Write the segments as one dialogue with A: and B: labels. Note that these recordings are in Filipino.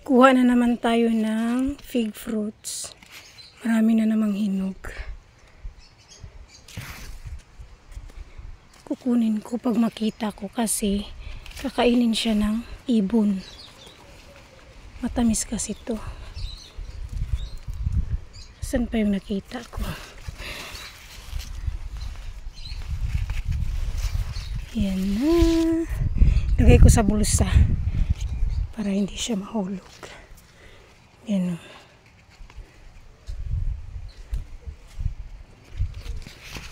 A: Kuha na naman tayo ng fig fruits. Marami na namang hinog. Kukunin ko pag makita ko kasi kakainin siya ng ibon. Matamis kasi to. Saan pa yung nakita ko? Yan na. Lagay ko sa bulsa para hindi siya mahulog. Yan o.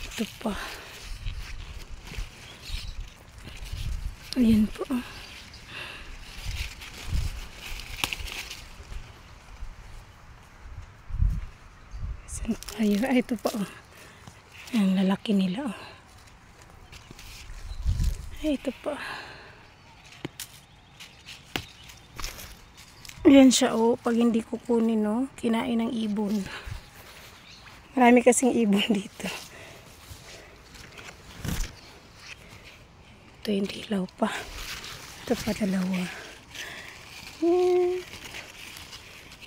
A: Ito pa. Ayan po. Saan tayo? Ay, ito pa o. Ang lalaki nila o. Ay, ito pa. Ayan siya o. Pag hindi kukunin o, kinain ng ibon. Marami kasing ibon dito. Ito yung dilaw pa. Ito pa dalawa.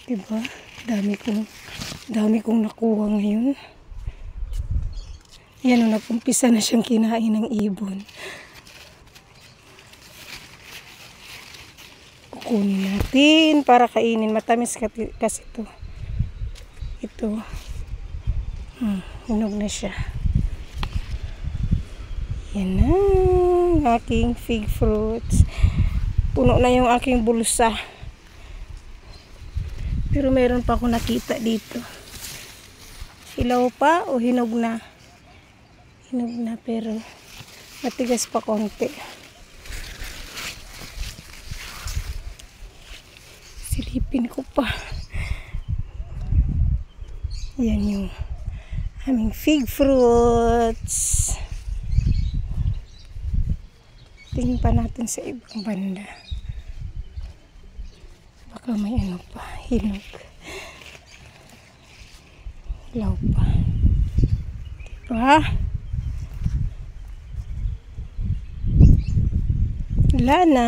A: Diba? Dami kong nakuha ngayon. Yan o, nag-umpisa na siyang kinain ng ibon. Kukunin natin para kainin. Matamis kasi ito. Ito. Hinog na siya. Yan na. Aking fig fruits. Puno na yung aking bulsa. Pero meron pa ako nakita dito. Hilaw pa o hinog na? Hinog na pero matigas pa konti. Silipin ko pa. Yan yung aming fig fruits. Tingin pa natin sa ibang banda. Baka may ano pa, hinog. Hilaw pa. Diba? Wala na.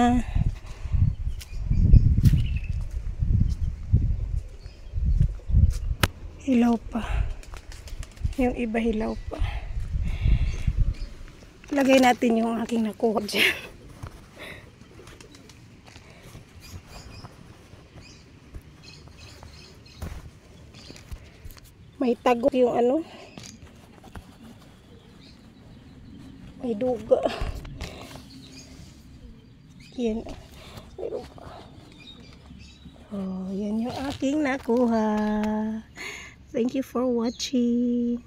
A: Hilaw pa. Yung iba hilaw pa. Lagay natin yung aking nakuha dyan. May tagok yung ano. May duga. Yan. Mayroon pa. Oh, yan yung aking nakuha. Thank you for watching.